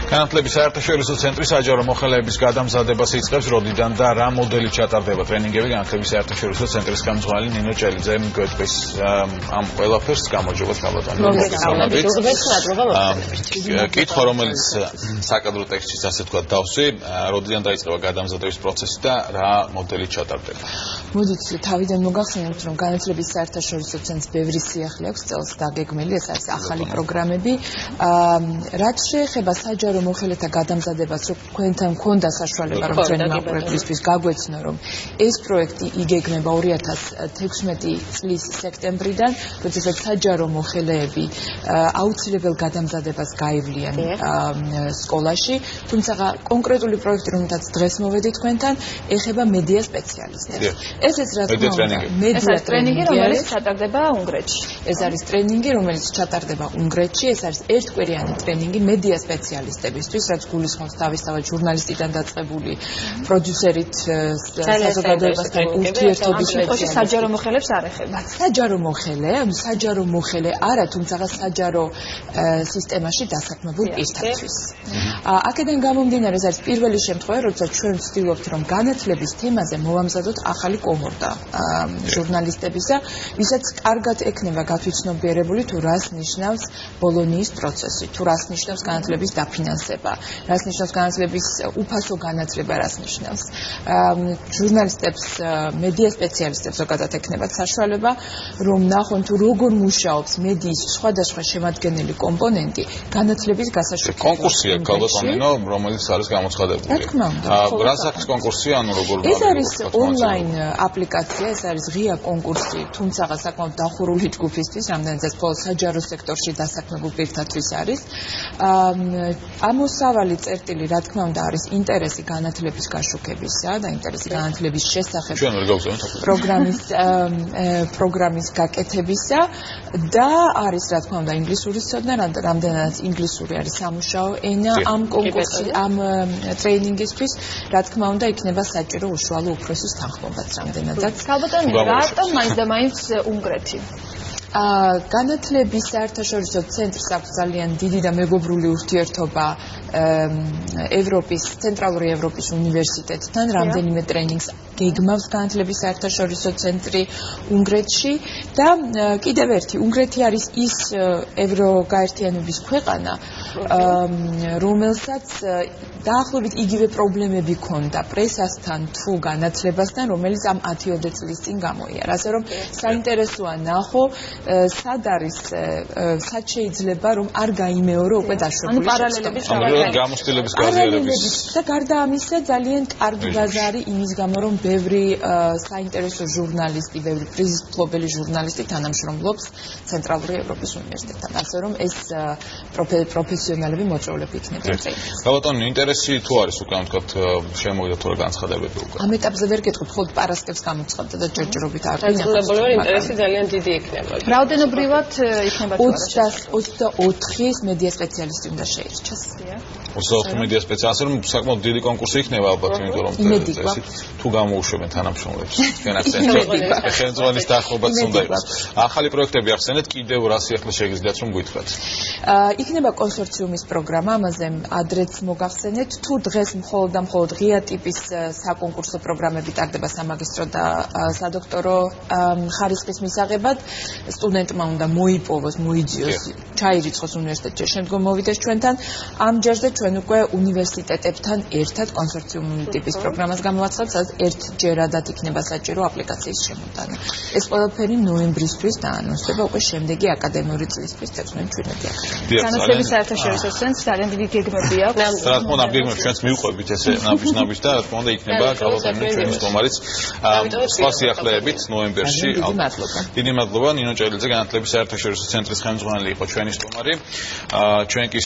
განათლების საერთაშორისო ცენტრი საჯარო მოხელეების გადამზადებას იწყებს, როდიდან და რა მოდელი ჩატარდება ტრენინგები. განათლების საერთაშორისო ცენტრის ხელმძღვანელი ნინო ჭელიძე გვეტყვის ამ ყველაფერს. გამარჯობათ ქალბატონო. კითხვა, რომელიც საკადრო ტექსტშიც ასე თქვა დავსვი, როდიდან დაიწყება გადამზადების პროცესი და რა მოდელი ჩატარდება. მოდით თავიდან მოგახსენებთ, რომ განათლების საერთაშორისო ცენტრს ბევრი სიახლე აქვს წელს დაგეგმილი, ეს არის ახალი პროგრამები. რაც შეეხება საჯარო მოხელეთა გადამზადებას, რომ თქვენთან მქონდა საშუალება, რომ ჩვენი მაყურებლისთვის გაგვეცნო, რომ ეს პროექტი იგეგმება 2016 წლის სექტემბრიდან, როდესაც საჯარო მოხელეები აუცილებელ გადამზადებას გაივლიან სკოლაში, თუმცა კონკრეტული პროექტი, რომელთაც დღეს მოვედი თქვენთან, ეხება მედია სპეციალისტებს. ეს რა თქმა უნდა, მედია ტრენინგი, რომელიც ჩატარდება უნგრეთში. ეს არის ტრენინგი, რომელიც ჩატარდება უნგრეთში, ეს არის ერთკვირიანი ტრენინგი მედია სპეციალისტებისთვის, რაც გულისხმობს თავისთავად ჟურნალისტიდან დაწყებული პროდიუსერით საზოგადოებასთან ურთიერთობის სპეციალისტები. საჯარო მოხელეებს არ ეხება. საჯარო მოხელე არა, თუმცა საჯარო სისტემაში დასაქმებულ პირთათვის. აქედან გამომდინარე, ეს არის პირველი შემთხვევა, როდესაც ჩვენ ვცდილობთ, რომ განათლების თემაზე მოვამზადოთ ახალი კომორდა ჟურნალისტებისა, ვისაც კარგად ექნება გათვითცნობიერებული თუ რას ნიშნავს ბოლონიის პროცესი, თუ რას ნიშნავს განათლების დაფინანსება, რას ნიშნავს განათლების უფასო განათლება, რას ნიშნავს. ჟურნალისტებს, მედია სპეციალისტებს ზოგადად ექნებათ საშუალება, რომ ნახონ თუ როგორ მუშაობს მედიის სხვადასხვა შემადგენელი კომპონენტი განათლების გასაშუალებლად. კონკურსია ქალბატონო, რომელიც არის გამოცხადებული. რა თქმა უნდა. რას აქვს კონკურსი, ანუ როგორ ეს არის ონლაინ აპლიკაცია, ეს არის ღია კონკურსი, თუმცა საკმაოდ დახურული ჯგუფისთვის, რამდენადაც მხოლოდ საჯარო სექტორში დასაქმებულ პირთათვის არის. ამოსავალი წერტილი, რა თქმა უნდა, არის ინტერესი განათლების გაშუქებისა და ინტერესი განათლების შესახებ პროგრამის გაკეთებისა და არის, რა თქმა უნდა, ინგლისურის ცოდნა, რამდენადაც ინგლისური არის სამუშაო ენა ამ კონკურსში, ამ ტრეინინგისთვის, რა თქმა უნდა, იქნება საჭირო უშუალო უფროსის თანხმობაც რამდენადაც. ქალბატონო, რატომ მაინც და მაინც უნგრეთი? განათლების საერთაშორისო ცენტრს აქვს ძალიან დიდი და მეგობრული ურთიერთობა ცენტრალური ევროპის უნივერსიტეტთან, რამდენიმე ტრენინგს გეგმავს განათლების საერთაშორისო ცენტრი უნგრეთში და კიდევ ერთი, უნგრეთი არის ის ევროგაერთიანების ქვეყანა, რომელსაც დაახლოებით იგივე პრობლემები ჰქონდა პრესასთან თუ განათლებასთან, რომელიც ამ 10-20 წლის წინ გამოიარა. ასე რომ საინტერესოა ნახო, სად შეიძლება რომ არ გაიმეორო უკვე დაშვებული პარალელების გამოცდილების გაზიარების და გარდა ამისა ძალიან კარგი ბაზარი იმის გამო, რომ ბევრი საინტერესო ჟურნალისტი, ბევრი პრიზის მფლობელი ჟურნალისტი თანამშრომლობს ცენტრალური ევროპის უნივერსიტეტთან. ასე რომ ეს პროფესიონალები მოწვეულები იქნებიან. ქალბატონო, ინტერესი თუ არის უკვე ვთქვათ, შემოვიდა თუ რა განცხადებები უკვე. ამ ეტაპზე ვერ გეტყვით, მხოლოდ პარასკევს გამოცხადდა და ჯერჯერობით არ განსხვავებული ინტერესი ძალიან დიდი იქნება. რაოდენობრივად იქნება თუ არა? 24 მედია სპეციალისტი უნდა შეირჩას. 24 მედია სპეციალისტი, რომ საკმაოდ დიდი კონკურსი იქნება ალბათ, იმიტომ რომ თუ გამოუშვებენ თანამშრომლებს, თქვენ აქცენტი ხელმძღვანელის დაახლოებაც უნდა იყოს. ახალი პროექტები ახსენეთ, კიდევ რა სიახლე შეგიძლიათ რომ გითხრათ? იქნება კონსორციუმის პროგრამა, ამაზე ადრეც მოგახსენეთ, თუ დღეს მხოლოდ და მხოლოდ ღია ტიპის საკონკურსო პროგრამები ტარდება სამაგისტრო და სადოქტორო ხარისხის მისაღებად, სტუდენტმა უნდა მოიპოვოს, მოიძიოს, ჩაირიცხოს უნივერსიტეტში, შემდგომ მოვიდეს ჩვენთან. ამ ჯერზე ჩვენ უკვე უნივერსიტეტებთან ერთად კონსორციუმული ტიპის პროგრამას გამოვაცხადეთ, სადაც ერთჯერადად იქნება საჭირო აპლიკაციის შემოტანა. ეს ყველაფერი ნოემბრისთვის დაანონსდება უკვე შემდეგი აკადემიური წლისთვის 16-17. განათლების საერთაშორისო ცენტრს ძალიან დიდი გეგმები აქვს. რა თქმა უნდა, ამ გეგმებს ჩვენც მივყვებით ესე ნაბიჯ და რა თქმა უნდა იქნება ქალბატონო ჩვენი სტუმარიც სხვა სიახლეებით ნოემბერში. დიდი მადლობა. ნინო ჭელიძე, განათლების საერთაშორისო ცენტრის ხელმძღვანელი იყო ჩვენი სტუმარი. ჩვენ კი